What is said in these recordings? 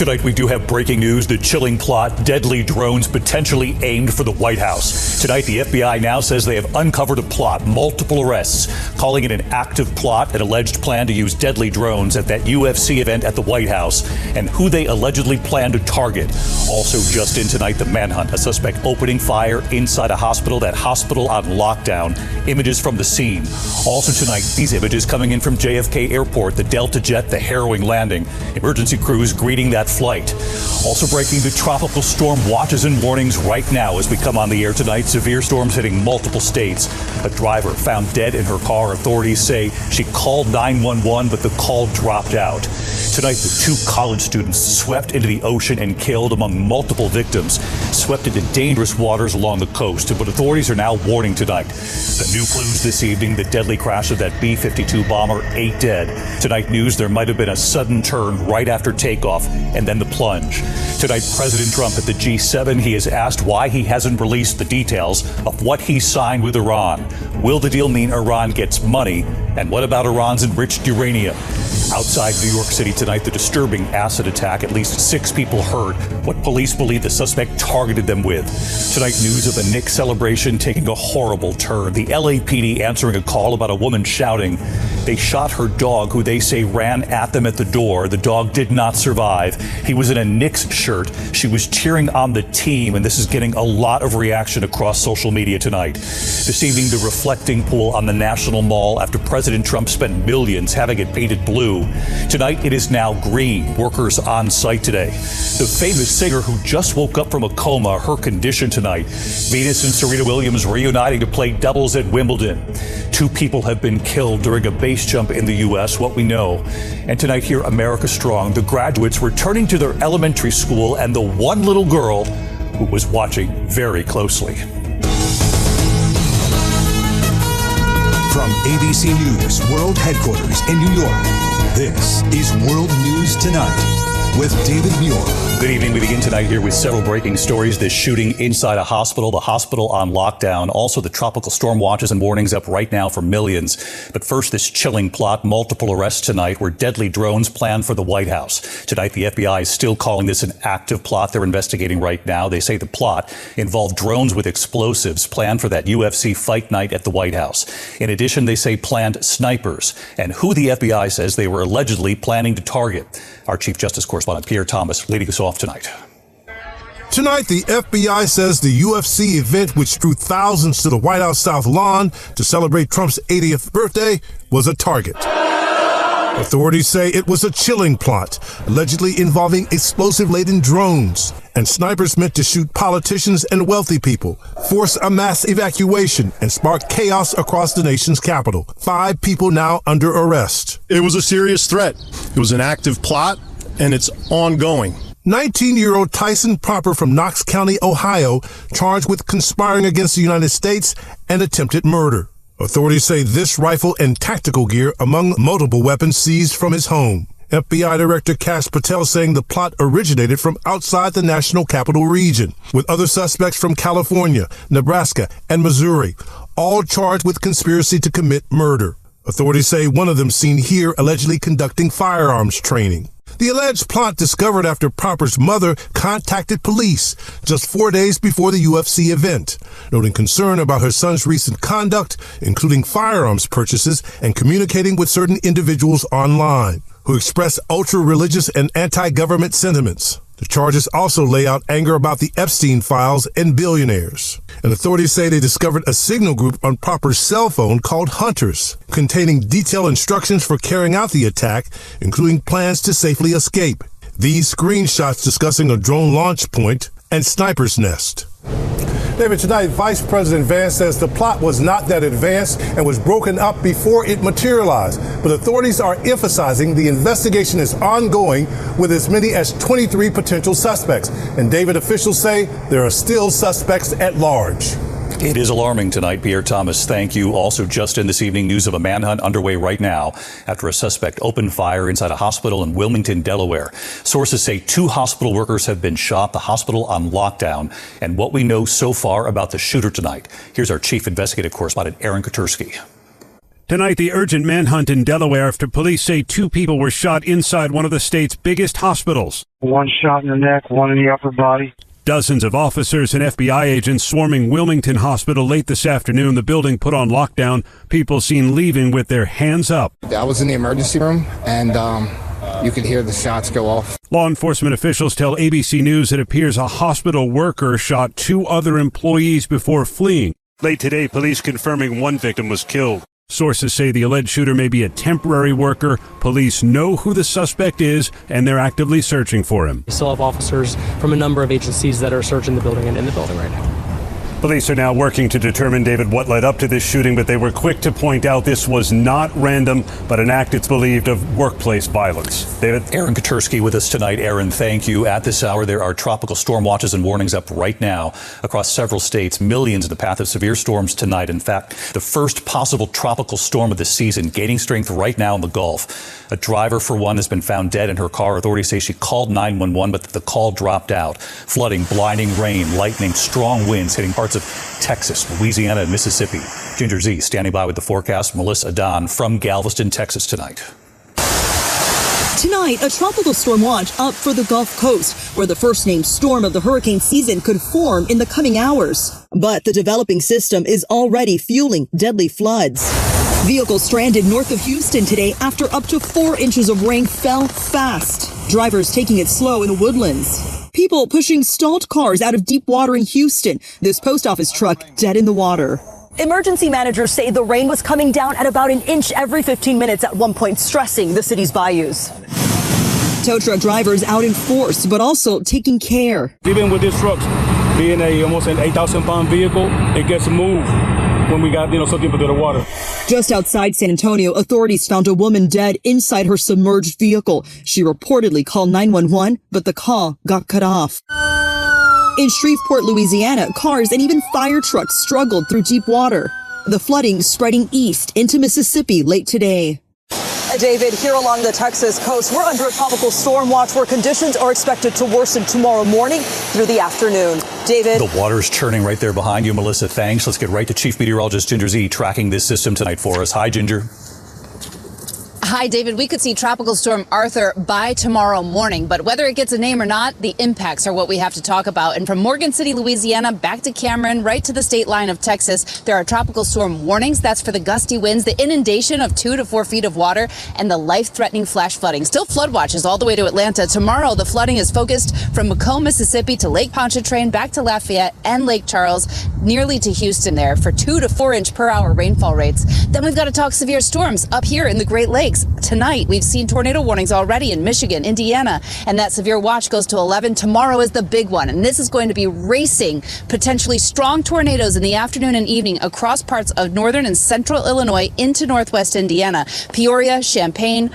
Tonight we do have breaking news. The chilling plot, deadly drones potentially aimed for the White House. Tonight the FBI now says they have uncovered a plot, multiple arrests, calling it an active plot, an alleged plan to use deadly drones at that UFC event at the White House, and who they allegedly plan to target. Also just in tonight, the manhunt, a suspect opening fire inside a hospital, that hospital on lockdown. Images from the scene. Also tonight, these images coming in from JFK Airport, the Delta jet, the harrowing landing. Emergency crews greeting that flight. Also breaking, the tropical storm watches and warnings right now as we come on the air tonight. Severe storms hitting multiple states. A driver found dead in her car. Authorities say she called 911, but the call dropped out. Tonight, the two college students swept into the ocean and killed, among multiple victims, swept into dangerous waters along the coast. But authorities are now warning tonight. The new clues this evening, the deadly crash of that B-52 bomber, 8 dead. Tonight news, there might have been a sudden turn right after takeoff and then the plunge. Tonight, President Trump at the G7, he is asked why he hasn't released the details of what he signed with Iran. Will the deal mean Iran gets money? And what about Iran's enriched uranium? Outside New York City tonight, the disturbing acid attack. At least 6 people hurt. What police believe the suspect targeted them with. Tonight, news of a Nick celebration taking a horrible turn. The LAPD answering a call about a woman shouting they shot her dog, who they say ran at them at the door. The dog did not survive. He was in a Knicks shirt. She was cheering on the team, and this is getting a lot of reaction across social media tonight. This evening, the reflecting pool on the National Mall after President Trump spent millions having it painted blue. Tonight, it is now green. Workers on site today. The famous singer who just woke up from a coma, her condition tonight. Venus and Serena Williams reuniting to play doubles at Wimbledon. 2 people have been killed during a base jump in the U.S., what we know. And tonight here, America Strong, the graduates returning to their elementary school and the one little girl who was watching very closely. From ABC News World Headquarters in New York, this is World News Tonight with David Muir. Good evening. We begin tonight here with several breaking stories. This shooting inside a hospital, the hospital on lockdown. Also, the tropical storm watches and warnings up right now for millions. But first, this chilling plot, multiple arrests tonight were deadly drones planned for the White House. Tonight, the FBI is still calling this an active plot they're investigating right now. They say the plot involved drones with explosives planned for that UFC fight night at the White House. In addition, they say planned snipers and who the FBI says they were allegedly planning to target. Our Chief Justice correspondent Pierre Thomas leading us off tonight. Tonight, the FBI says the UFC event, which drew thousands to the White House South Lawn to celebrate Trump's 80th birthday, was a target. Authorities say it was a chilling plot, allegedly involving explosive-laden drones and snipers meant to shoot politicians and wealthy people, force a mass evacuation, and spark chaos across the nation's capital. 5 people now under arrest. It was a serious threat. It was an active plot, and it's ongoing. 19-year-old Tyson Proper from Knox County, Ohio, charged with conspiring against the United States and attempted murder. Authorities say this rifle and tactical gear among multiple weapons seized from his home. FBI Director Kash Patel saying the plot originated from outside the national capital region, with other suspects from California, Nebraska, and Missouri, all charged with conspiracy to commit murder. Authorities say one of them seen here allegedly conducting firearms training. The alleged plot discovered after Proper's mother contacted police just 4 days before the UFC event, noting concern about her son's recent conduct, including firearms purchases and communicating with certain individuals online who expressed ultra-religious and anti-government sentiments. The charges also lay out anger about the Epstein files and billionaires. And authorities say they discovered a signal group on Proper's cell phone called Hunters, containing detailed instructions for carrying out the attack, including plans to safely escape. These screenshots discussing a drone launch point and sniper's nest. David, tonight, Vice President Vance says the plot was not that advanced and was broken up before it materialized. But authorities are emphasizing the investigation is ongoing with as many as 23 potential suspects. And David, officials say there are still suspects at large. It is alarming tonight, Pierre Thomas. Thank you. Also, just in this evening, news of a manhunt underway right now after a suspect opened fire inside a hospital in Wilmington, Delaware. Sources say 2 hospital workers have been shot, the hospital on lockdown, and what we know so far about the shooter tonight. Here's our chief investigative correspondent, Aaron Katursky. Tonight, the urgent manhunt in Delaware after police say 2 people were shot inside one of the state's biggest hospitals. One shot in the neck, one in the upper body. Dozens of officers and FBI agents swarming Wilmington Hospital late this afternoon. The building put on lockdown. People seen leaving with their hands up. I was in the emergency room, and you could hear the shots go off. Law enforcement officials tell ABC News it appears a hospital worker shot 2 other employees before fleeing. Late today, police confirming 1 victim was killed. Sources say the alleged shooter may be a temporary worker. Police know who the suspect is, and they're actively searching for him. We still have officers from a number of agencies that are searching the building and in the building right now. Police are now working to determine, David, what led up to this shooting, but they were quick to point out this was not random, but an act, it's believed, of workplace violence. David? Aaron Katersky with us tonight. Aaron, thank you. At this hour, there are tropical storm watches and warnings up right now across several states. Millions in the path of severe storms tonight. In fact, the first possible tropical storm of the season, gaining strength right now in the Gulf. A driver, for one, has been found dead in her car. Authorities say she called 911, but the call dropped out. Flooding, blinding rain, lightning, strong winds hitting parts of Texas, Louisiana, and Mississippi. Ginger Z standing by with the forecast. Melissa Adon from Galveston, Texas tonight. Tonight, a tropical storm watch up for the Gulf Coast, where the first named storm of the hurricane season could form in the coming hours. But the developing system is already fueling deadly floods. Vehicles stranded north of Houston today after up to 4 inches of rain fell fast. Drivers taking it slow in the woodlands. People pushing stalled cars out of deep water in Houston. This post office truck dead in the water. Emergency managers say the rain was coming down at about 1 inch every 15 minutes at one point, stressing the city's bayous. Tow truck drivers out in force, but also taking care. Even with this truck being almost an 8,000-pound vehicle, it gets moved when we got, something to the water. Just outside San Antonio, authorities found a woman dead inside her submerged vehicle. She reportedly called 911, but the call got cut off. In Shreveport, Louisiana, cars and even fire trucks struggled through deep water. The flooding spreading east into Mississippi late today. David, here along the Texas coast, we're under a tropical storm watch where conditions are expected to worsen tomorrow morning through the afternoon. David? The water's churning right there behind you, Melissa. Thanks. Let's get right to Chief Meteorologist Ginger Z tracking this system tonight for us. Hi, Ginger. Hi, David. We could see Tropical Storm Arthur by tomorrow morning, but whether it gets a name or not, the impacts are what we have to talk about. And from Morgan City, Louisiana, back to Cameron, right to the state line of Texas, there are tropical storm warnings. That's for the gusty winds, the inundation of 2 to 4 feet of water, and the life-threatening flash flooding. Still flood watches all the way to Atlanta. Tomorrow, the flooding is focused from Macomb, Mississippi to Lake Pontchartrain, back to Lafayette and Lake Charles, nearly to Houston there for 2 to 4 inch per hour rainfall rates. Then we've got to talk severe storms up here in the Great Lakes. Tonight, we've seen tornado warnings already in Michigan, Indiana, and that severe watch goes to 11. Tomorrow is the big one, and this is going to be racing potentially strong tornadoes in the afternoon and evening across parts of northern and central Illinois into northwest Indiana. Peoria, Champaign,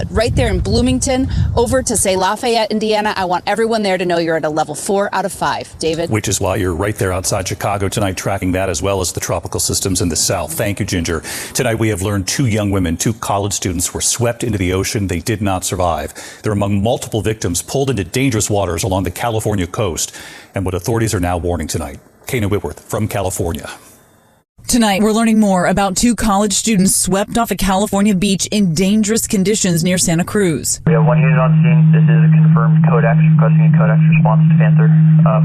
right there in Bloomington, over to, say, Lafayette, Indiana. I want everyone there to know you're at a level 4 out of 5. David? Which is why you're right there outside Chicago tonight, tracking that as well as the tropical systems in the south. Thank you, Ginger. Tonight, we have learned 2 young women, 2 college students, were swept into the ocean. They did not survive. They're among multiple victims pulled into dangerous waters along the California coast, and what authorities are now warning tonight. Kana Whitworth from California. Tonight, we're learning more about 2 college students swept off a California beach in dangerous conditions near Santa Cruz. We have 1 unit on scene. This is a confirmed Codex, requesting a Codex response to Panther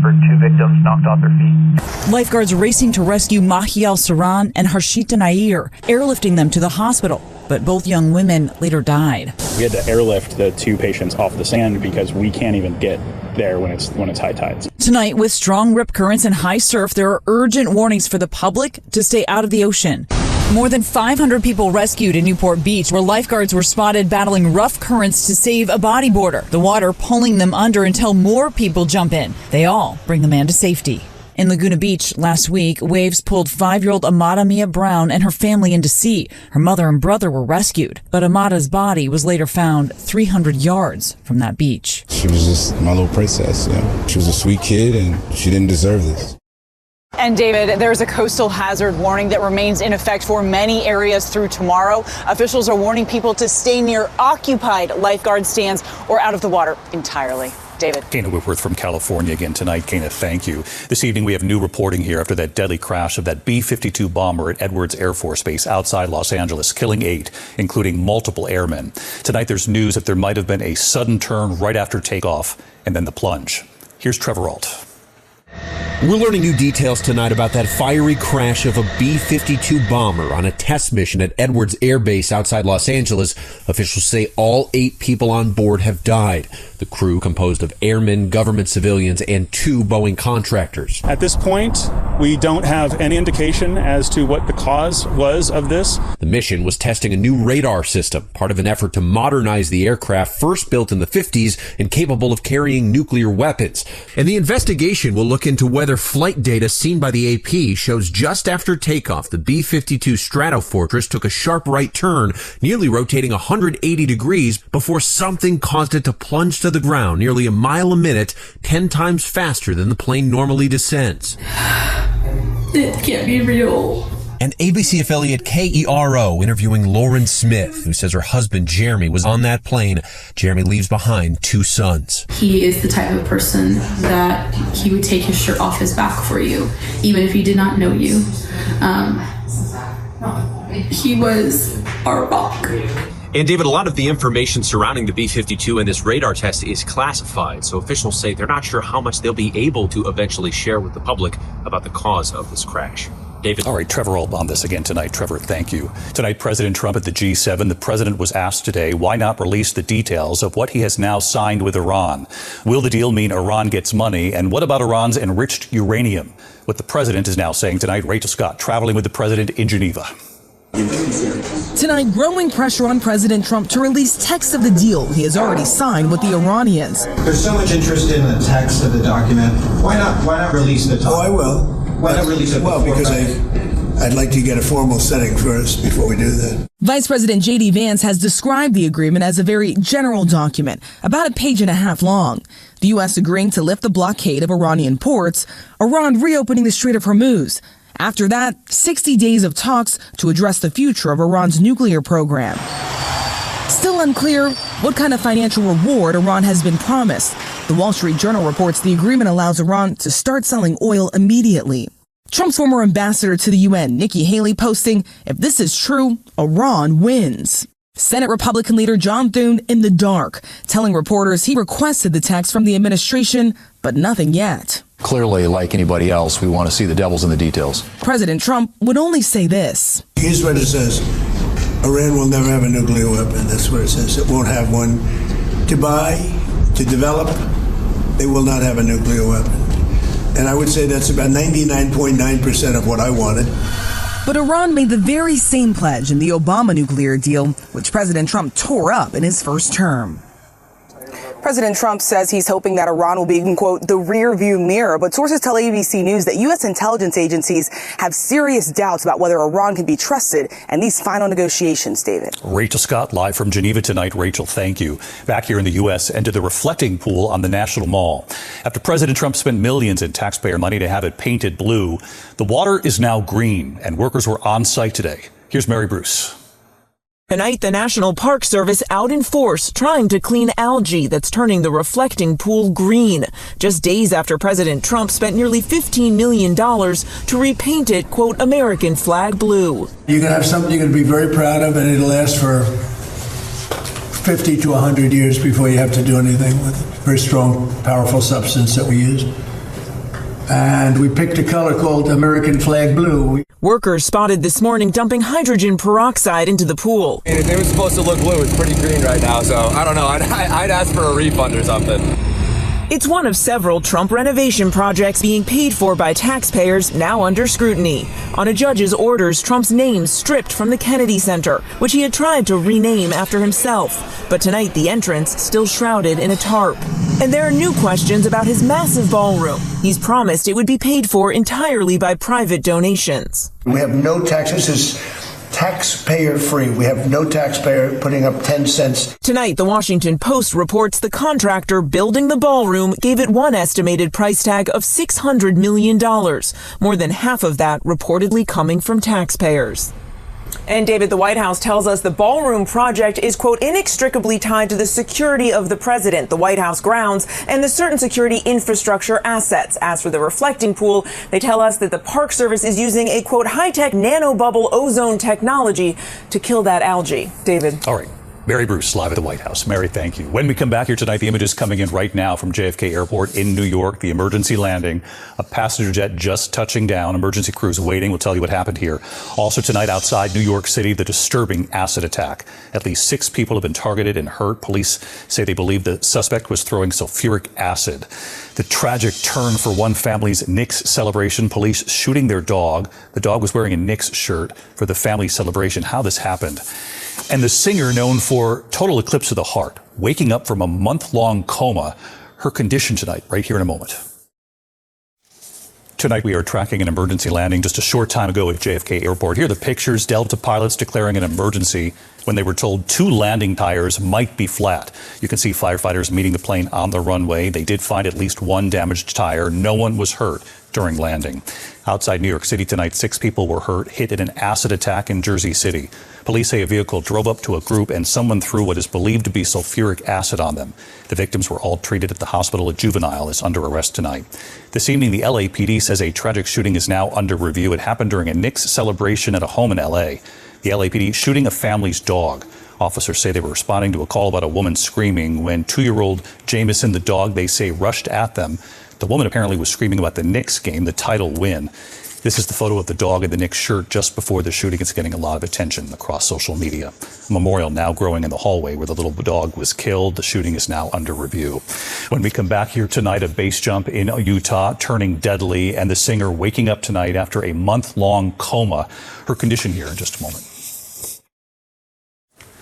for 2 victims knocked off their feet. Lifeguards racing to rescue Mahiel Saran and Harshita Nair, airlifting them to the hospital. But both young women later died. We had to airlift the 2 patients off the sand because we can't even get there when it's high tides. Tonight, with strong rip currents and high surf, there are urgent warnings for the public to stay out of the ocean. More than 500 people rescued in Newport Beach, where lifeguards were spotted battling rough currents to save a bodyboarder. The water pulling them under until more people jump in. They all bring the man to safety. In Laguna Beach last week, waves pulled 5-year-old Amada Mia Brown and her family into sea. Her mother and brother were rescued, but Amada's body was later found 300 yards from that beach. She was just my little princess. She was a sweet kid, and she didn't deserve this. And David, there's a coastal hazard warning that remains in effect for many areas through tomorrow. Officials are warning people to stay near occupied lifeguard stands or out of the water entirely. David. Kana Whitworth from California again tonight. Kana, thank you. This evening we have new reporting here after that deadly crash of that B-52 bomber at Edwards Air Force Base outside Los Angeles, killing 8, including multiple airmen. Tonight there's news that there might have been a sudden turn right after takeoff and then the plunge. Here's Trevor Ault. We're learning new details tonight about that fiery crash of a B-52 bomber on a test mission at Edwards Air Base outside Los Angeles. Officials say all 8 people on board have died. The crew composed of airmen, government civilians, and 2 Boeing contractors. At this point, we don't have any indication as to what the cause was of this. The mission was testing a new radar system, part of an effort to modernize the aircraft first built in the 50s and capable of carrying nuclear weapons. And the investigation will look into whether flight data seen by the AP shows just after takeoff, the B-52 Stratofortress took a sharp right turn, nearly rotating 180 degrees before something caused it to plunge to the ground nearly a mile a minute, 10 times faster than the plane normally descends. It can't be real. And ABC affiliate KERO interviewing Lauren Smith, who says her husband Jeremy was on that plane. Jeremy leaves behind 2 sons. He is the type of person that he would take his shirt off his back for you, even if he did not know you. He was our rock. And David, a lot of the information surrounding the B-52 and this radar test is classified, so officials say they're not sure how much they'll be able to eventually share with the public about the cause of this crash. David. All right, Trevor Ault on this again tonight. Trevor, thank you. Tonight, President Trump at the G7. The president was asked today why not release the details of what he has now signed with Iran. Will the deal mean Iran gets money? And what about Iran's enriched uranium? What the president is now saying tonight. Rachel Scott traveling with the president in Geneva. Tonight, growing pressure on President Trump to release text of the deal he has already signed with the Iranians. There's so much interest in the text of the document. Why not release the document? Oh, I will. Why not release it? Well, because I'd like to get a formal setting first before we do that. Vice President J.D. Vance has described the agreement as a very general document, about 1.5 pages long. The U.S. agreeing to lift the blockade of Iranian ports, Iran reopening the Strait of Hormuz. After that, 60 days of talks to address the future of Iran's nuclear program. Still unclear what kind of financial reward Iran has been promised. The Wall Street Journal reports the agreement allows Iran to start selling oil immediately. Trump's former ambassador to the UN, Nikki Haley, posting, if this is true, Iran wins. Senate Republican leader John Thune in the dark, telling reporters he requested the text from the administration, but nothing yet. Clearly, like anybody else, we want to see the devil's in the details. President Trump would only say this. Here's what it says. Iran will never have a nuclear weapon. That's what it says. It won't have one to buy, to develop. They will not have a nuclear weapon. And I would say that's about 99.9% of what I wanted. But Iran made the very same pledge in the Obama nuclear deal, which President Trump tore up in his first term. President Trump says he's hoping that Iran will be, quote, the rear view mirror. But sources tell ABC News that U.S. intelligence agencies have serious doubts about whether Iran can be trusted in these final negotiations, David. Rachel Scott live from Geneva tonight. Rachel, thank you. Back here in the U.S. and to the reflecting pool on the National Mall. After President Trump spent millions in taxpayer money to have it painted blue, the water is now green and workers were on site today. Here's Mary Bruce. Tonight, the National Park Service out in force trying to clean algae that's turning the reflecting pool green. Just days after President Trump spent nearly $15 million to repaint it, quote, American flag blue. You're going to have something you're going to be very proud of, and it'll last for 50 to 100 years before you have to do anything with it. Very strong, powerful substance that we use. And we picked a color called American flag blue. Workers spotted this morning dumping hydrogen peroxide into the pool. It was supposed to look blue. It's pretty green right now, so I don't know. I'd ask for a refund or something. It's one of several Trump renovation projects being paid for by taxpayers now under scrutiny. On a judge's orders, Trump's name stripped from the Kennedy Center, which he had tried to rename after himself. But tonight, the entrance still shrouded in a tarp. And there are new questions about his massive ballroom. He's promised it would be paid for entirely by private donations. We have no taxes. This is taxpayer free. We have no taxpayer putting up 10 cents. Tonight, the Washington Post reports the contractor building the ballroom gave it one estimated price tag of $600 million. More than half of that reportedly coming from taxpayers. And David, the White House tells us the ballroom project is, quote, inextricably tied to the security of the president, the White House grounds, and the certain security infrastructure assets. As for the reflecting pool, they tell us that the Park Service is using a, quote, high-tech nanobubble ozone technology to kill that algae. David. All right. Mary Bruce, live at the White House. Mary, thank you. When we come back here tonight, the images coming in right now from JFK Airport in New York, the emergency landing, a passenger jet just touching down, emergency crews waiting. We'll tell you what happened here. Also tonight outside New York City, the disturbing acid attack. At least 6 people have been targeted and hurt. Police say they believe the suspect was throwing sulfuric acid. The tragic turn for one family's Knicks celebration, police shooting their dog. The dog was wearing a Knicks shirt for the family celebration. How this happened. And the singer known for Total Eclipse of the Heart, waking up from a month-long coma. Her condition tonight, right here in a moment. Tonight we are tracking an emergency landing just a short time ago at JFK Airport. Here are the pictures. Delta pilots declaring an emergency when they were told 2 landing tires might be flat. You can see firefighters meeting the plane on the runway. They did find at least 1 damaged tire. No one was hurt during landing. Outside New York City tonight, 6 people were hurt, hit in an acid attack in Jersey City. Police say a vehicle drove up to a group and someone threw what is believed to be sulfuric acid on them. The victims were all treated at the hospital. A juvenile is under arrest tonight. This evening, the LAPD says a tragic shooting is now under review. It happened during a Knicks celebration at a home in LA. The LAPD shooting a family's dog. Officers say they were responding to a call about a woman screaming when 2-year-old Jameson, the dog, they say, rushed at them. The woman apparently was screaming about the Knicks game, the title win. This is the photo of the dog in the Knicks shirt just before the shooting. It's getting a lot of attention across social media. A memorial now growing in the hallway where the little dog was killed. The shooting is now under review. When we come back here tonight, a base jump in Utah turning deadly, and the singer waking up tonight after a month-long coma. Her condition here in just a moment.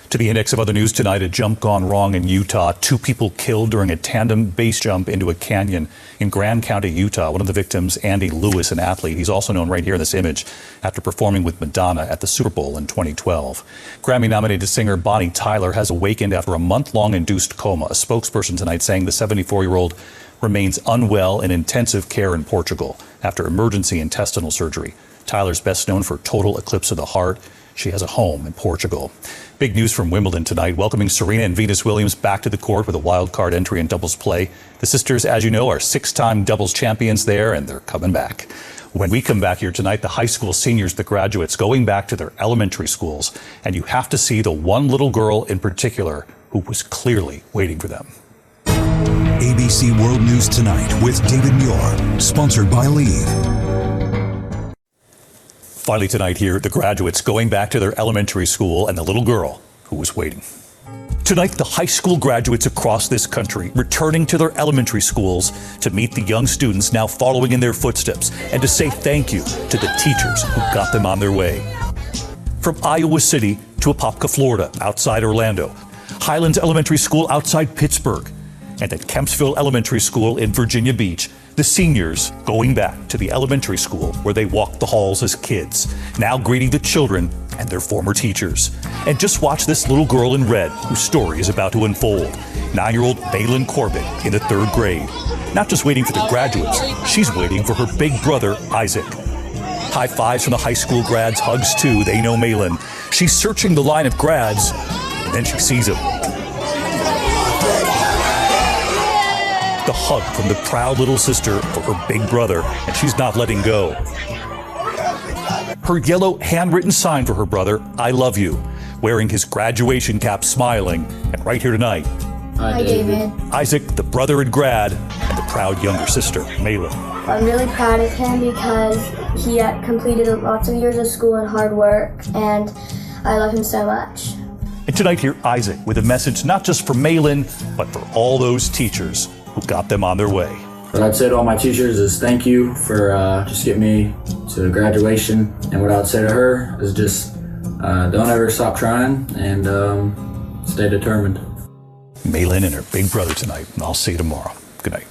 To the index of other news tonight, a jump gone wrong in Utah. 2 people killed during a tandem base jump into a canyon in Grand County, Utah. One of the victims, Andy Lewis, an athlete. He's also known right here in this image after performing with Madonna at the Super Bowl in 2012. Grammy-nominated singer Bonnie Tyler has awakened after a month-long induced coma. A spokesperson tonight saying the 74-year-old remains unwell in intensive care in Portugal after emergency intestinal surgery. Tyler's best known for Total Eclipse of the Heart. She has a home in Portugal. Big news from Wimbledon tonight, welcoming Serena and Venus Williams back to the court with a wild card entry in doubles play. The sisters, as you know, are 6-time doubles champions there, and they're coming back. When we come back here tonight, the high school seniors, the graduates, going back to their elementary schools, and you have to see the one little girl in particular who was clearly waiting for them. ABC World News Tonight with David Muir, sponsored by Lee. Finally tonight here, the graduates going back to their elementary school and the little girl who was waiting. Tonight, the high school graduates across this country returning to their elementary schools to meet the young students now following in their footsteps and to say thank you to the teachers who got them on their way. From Iowa City to Apopka, Florida, outside Orlando, Highlands Elementary School outside Pittsburgh, and at Kempsville Elementary School in Virginia Beach, the seniors going back to the elementary school where they walked the halls as kids, now greeting the children and their former teachers. And just watch this little girl in red whose story is about to unfold. 9-year-old Malin Corbett in the 3rd grade. Not just waiting for the graduates, she's waiting for her big brother, Isaac. High fives from the high school grads, hugs too, they know Malin. She's searching the line of grads, and then she sees him. The hug from the proud little sister for her big brother, and she's not letting go. Her yellow handwritten sign for her brother, I love you, wearing his graduation cap, smiling, and right here tonight, hi, David. Isaac, the brother and grad, and the proud younger sister, Malin. I'm really proud of him because he completed lots of years of school and hard work, and I love him so much. And tonight here, Isaac, with a message not just for Malin, but for all those teachers who got them on their way. What I'd say to all my teachers is thank you for just getting me to graduation. And what I would say to her is just don't ever stop trying and stay determined. Malin and her big brother tonight, and I'll see you tomorrow. Good night.